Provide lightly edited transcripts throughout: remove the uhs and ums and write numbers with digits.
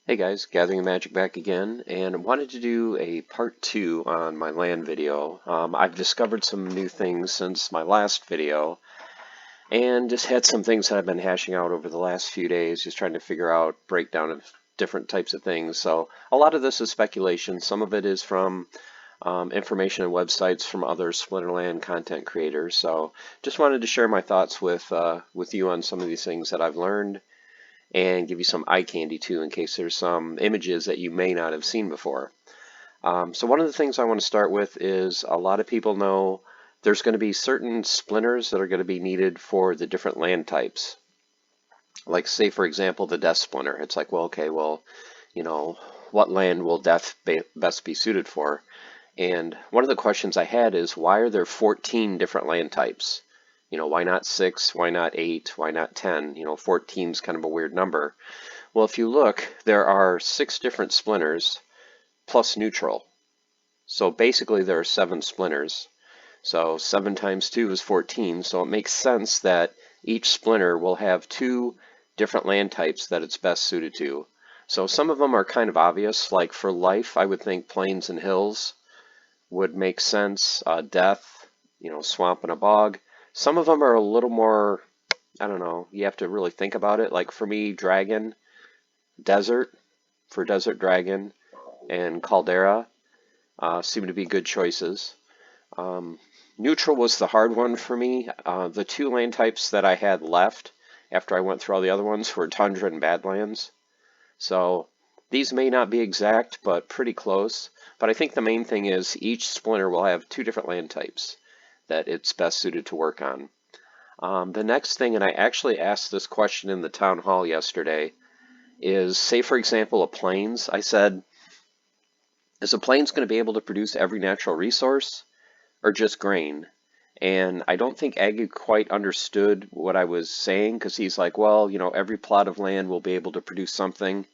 Hey guys, Gathering Magic back again, and wanted to do a part 2 on my land video. I've discovered some new things since my last video, and just had some things that I've been hashing out over the last few days, just trying to figure out breakdown of different types of things. So a lot of this is speculation. Some of it is from information and websites from other Splinterland content creators. So just wanted to share my thoughts with you on some of these things that I've learned and give you some eye candy too in case there's some images that you may not have seen before. So one of the things I want to start with is a lot of people know there's going to be certain splinters that are going to be needed for the different land types. Like say for example the death splinter. It's like, well, okay, well, you know, what land will death best be suited for? And one of the questions I had is why are there 14 different land types? You know, why not 6? Why not 8? Why not 10? You know, 14 is kind of a weird number. Well, if you look, there are 6 different splinters plus neutral. So basically there are 7 splinters. So 7 times 2 is 14. So it makes sense that each splinter will have 2 different land types that it's best suited to. So some of them are kind of obvious, like for life, I would think plains and hills would make sense. Death, you know, swamp and a bog. Some of them are a little more, I don't know, you have to really think about it. Like for me, dragon, desert, for desert dragon, and caldera seem to be good choices. Neutral was the hard one for me. The 2 land types that I had left after I went through all the other ones were tundra and badlands. So these may not be exact, but pretty close. But I think the main thing is each splinter will have 2 different land types that it's best suited to work on. The next thing, and I actually asked this question in the town hall yesterday, is say for example a plains. I said, is a plains going to be able to produce every natural resource or just grain? And I don't think Aggie quite understood what I was saying because he's like, well, you know, every plot of land will be able to produce something. And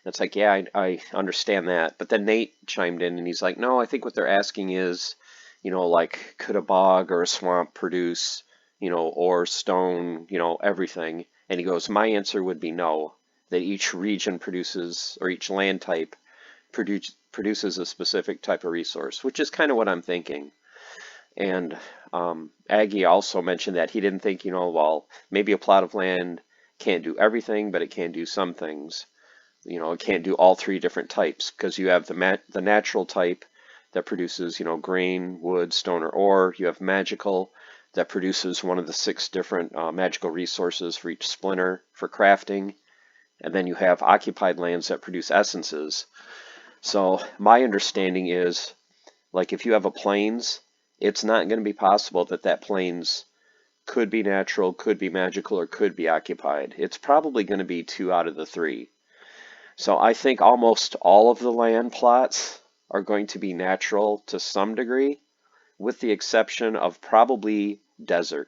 it's like, yeah, I understand that. But then Nate chimed in and he's like, no, I think what they're asking is, you know, like, could a bog or a swamp produce, you know, ore, stone, you know, everything? And he goes, my answer would be no, that each region produces, or each land type produces a specific type of resource, which is kind of what I'm thinking. And Aggie also mentioned that he didn't think, you know, well, maybe a plot of land can't do everything, but it can do some things. You know, it can't do all 3 different types because you have the natural type that produces, you know, grain, wood, stone, or ore. You have magical that produces one of the 6 different magical resources for each splinter for crafting. And then you have occupied lands that produce essences. So my understanding is, like if you have a plains, it's not going to be possible that that plains could be natural, could be magical, or could be occupied. It's probably going to be 2 out of the 3. So I think almost all of the land plots are going to be natural to some degree, with the exception of probably desert.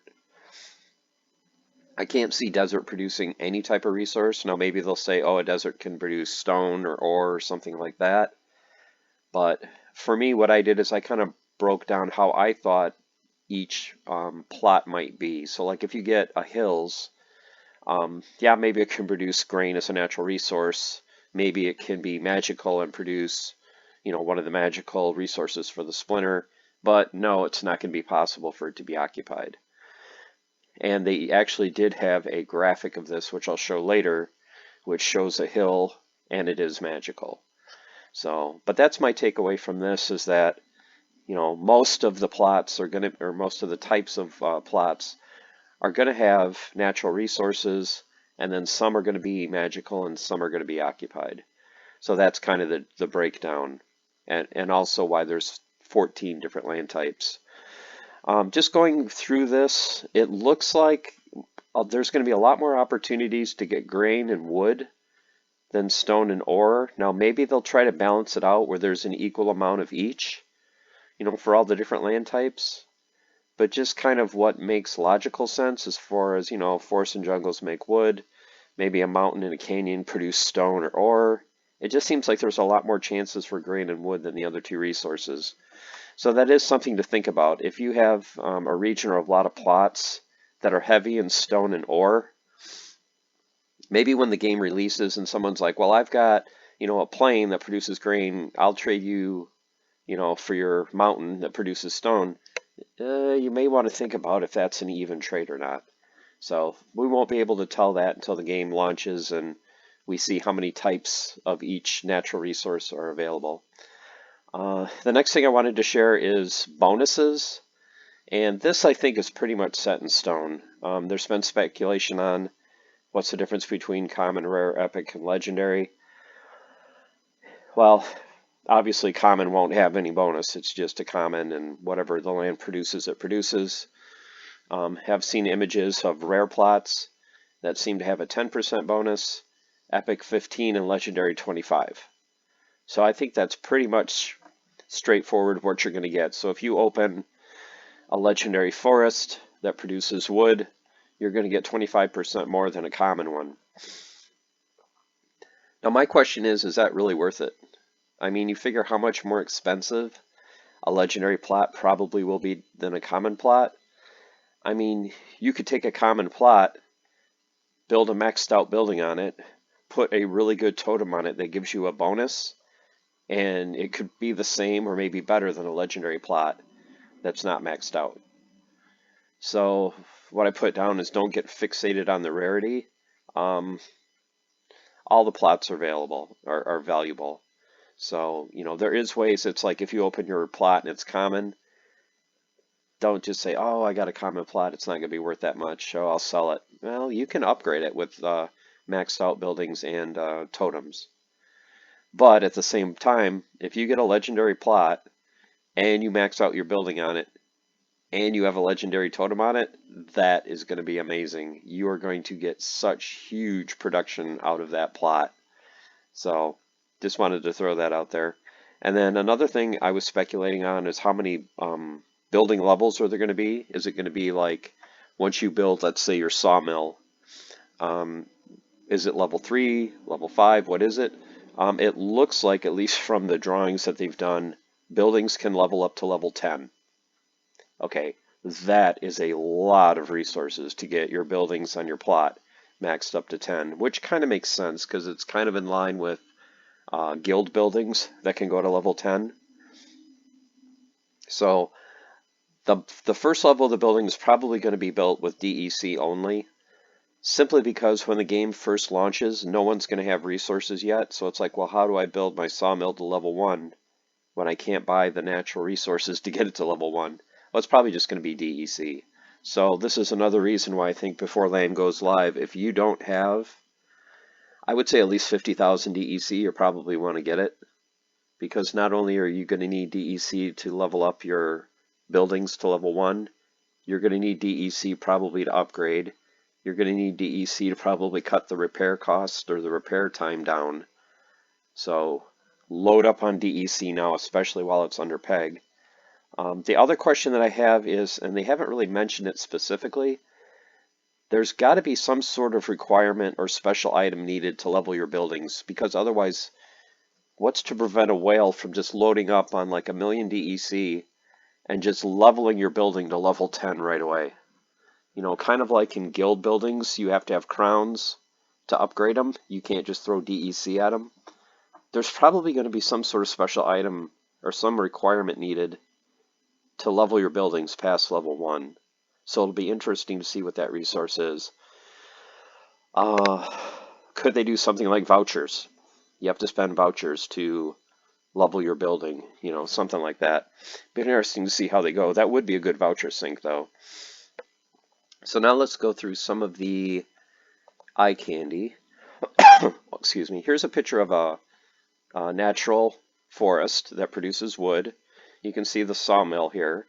I can't see desert producing any type of resource. Now maybe they'll say, oh, a desert can produce stone or ore or something like that. But for me, what I did is I kind of broke down how I thought each plot might be. So like if you get a hills, yeah, maybe it can produce grain as a natural resource. Maybe it can be magical and produce, you know, one of the magical resources for the splinter. But no, it's not going to be possible for it to be occupied. And they actually did have a graphic of this, which I'll show later, which shows a hill and it is magical. So, but that's my takeaway from this is that, you know, most of the plots are going to, or most of the types of plots are going to have natural resources, and then some are going to be magical and some are going to be occupied. So that's kind of the breakdown, and also why there's 14 different land types. Just going through this, it looks like there's going to be a lot more opportunities to get grain and wood than stone and ore. Now maybe they'll try to balance it out where there's an equal amount of each, you know, for all the different land types. But just kind of what makes logical sense as far as, you know, forests and jungles make wood, maybe a mountain and a canyon produce stone or ore. It just seems like there's a lot more chances for grain and wood than the other 2 resources. So that is something to think about. If you have a region or a lot of plots that are heavy in stone and ore, maybe when the game releases and someone's like, well, I've got, a plain that produces grain, I'll trade you, for your mountain that produces stone. You may want to think about if that's an even trade or not. So we won't be able to tell that until the game launches and we see how many types of each natural resource are available. The next thing I wanted to share is bonuses. And this, I think, is pretty much set in stone. There's been speculation on what's the difference between common, rare, epic, and legendary. Well, obviously common won't have any bonus. It's just a common, and whatever the land produces, it produces. Have seen images of rare plots that seem to have a 10% bonus, epic 15, and legendary 25. So I think that's pretty much straightforward what you're going to get. So if you open a legendary forest that produces wood, you're going to get 25% more than a common one. Now my question is that really worth it? I mean, you figure how much more expensive a legendary plot probably will be than a common plot. I mean, you could take a common plot, build a maxed out building on it, put a really good totem on it that gives you a bonus, and it could be the same or maybe better than a legendary plot that's not maxed out. So what I put down is don't get fixated on the rarity. All the plots are available, are valuable. So, there is ways. It's like if you open your plot and it's common, don't just say, oh, I got a common plot, it's not going to be worth that much, so I'll sell it. Well, you can upgrade it with maxed out buildings and totems. But at the same time, if you get a legendary plot and you max out your building on it and you have a legendary totem on it, that is going to be amazing. You are going to get such huge production out of that plot. So just wanted to throw that out there. And then another thing I was speculating on is how many building levels are there going to be? Is it going to be like once you build, let's say, your sawmill, is it level 3, level 5? What is it? It looks like, at least from the drawings that they've done, buildings can level up to level 10. Okay, that is a lot of resources to get your buildings on your plot maxed up to 10, which kind of makes sense because it's kind of in line with guild buildings that can go to level 10. So the first level of the building is probably going to be built with DEC only, simply because when the game first launches, no one's going to have resources yet. So it's like, well, how do I build my sawmill to level 1 when I can't buy the natural resources to get it to level 1? Well, it's probably just going to be DEC. So this is another reason why I think before LAN goes live, if you don't have, I would say at least 50,000 DEC, you probably want to get it. Because not only are you going to need DEC to level up your buildings to level 1, you're going to need DEC probably to upgrade. You're going to need DEC to probably cut the repair cost or the repair time down. So load up on DEC now, especially while it's under peg. The other question that I have is, and they haven't really mentioned it specifically, there's got to be some sort of requirement or special item needed to level your buildings, because otherwise, what's to prevent a whale from just loading up on like 1,000,000 DEC and just leveling your building to level 10 right away? Kind of like in guild buildings, you have to have crowns to upgrade them. You can't just throw DEC at them. There's probably going to be some sort of special item or some requirement needed to level your buildings past level 1. So it'll be interesting to see what that resource is. Could they do something like vouchers? You have to spend vouchers to level your building, something like that. Be interesting to see how they go. That would be a good voucher sync, though. So now let's go through some of the eye candy. Excuse me. Here's a picture of a natural forest that produces wood. You can see the sawmill here.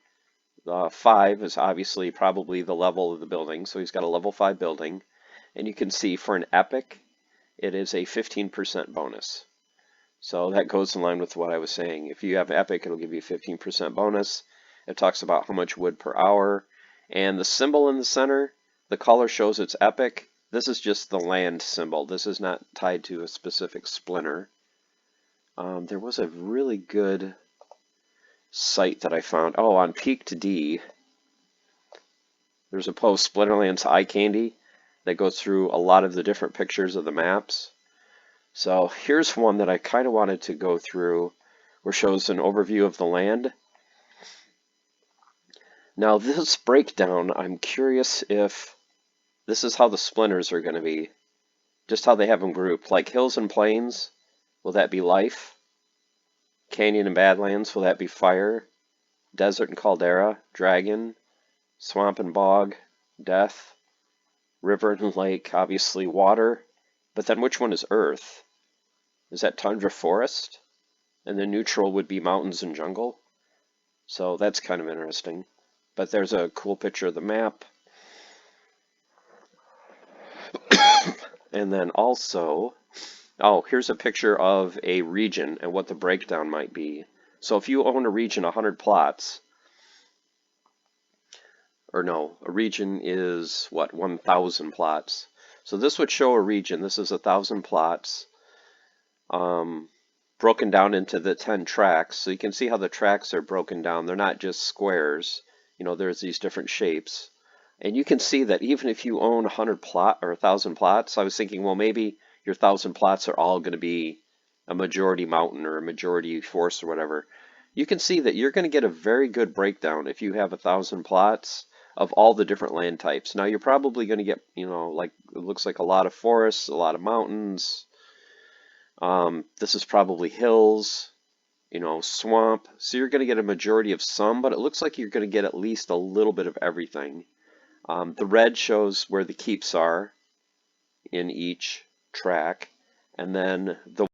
5 is obviously probably the level of the building, so he's got a level 5 building. And you can see for an epic, it is a 15% bonus. So that goes in line with what I was saying. If you have epic, it'll give you a 15% bonus. It talks about how much wood per hour. And the symbol in the center, the color shows it's epic. This is just the land symbol. This is not tied to a specific splinter. There was a really good site that I found. Oh, on Peaked D, there's a post, Splinterlands Eye Candy, that goes through a lot of the different pictures of the maps. So here's one that I kind of wanted to go through, where it shows an overview of the land. Now this breakdown, I'm curious if this is how the splinters are going to be, just how they have them grouped. Like hills and plains, will that be life? Canyon and badlands, will that be fire? Desert and caldera, dragon. Swamp and bog, death. River and lake, obviously water. But then which one is earth? Is that tundra forest? And the neutral would be mountains and jungle. So that's kind of interesting. But there's a cool picture of the map. And then also, oh, here's a picture of a region and what the breakdown might be. So if you own a region 100 plots, or no, a region is what, 1,000 plots. So this would show a region. This is 1,000 plots, broken down into the 10 tracks. So you can see how the tracks are broken down. They're not just squares. You know, there's these different shapes. And you can see that even if you own 100 plot or 1,000 plots, I was thinking, well, maybe your 1,000 plots are all going to be a majority mountain or a majority forest or whatever. You can see that you're going to get a very good breakdown if you have 1,000 plots of all the different land types. Now you're probably going to get, you know, like it looks like a lot of forests, a lot of mountains. This is probably hills, you know, swamp. So you're going to get a majority of some, but it looks like you're going to get at least a little bit of everything. The red shows where the keeps are in each track, and then the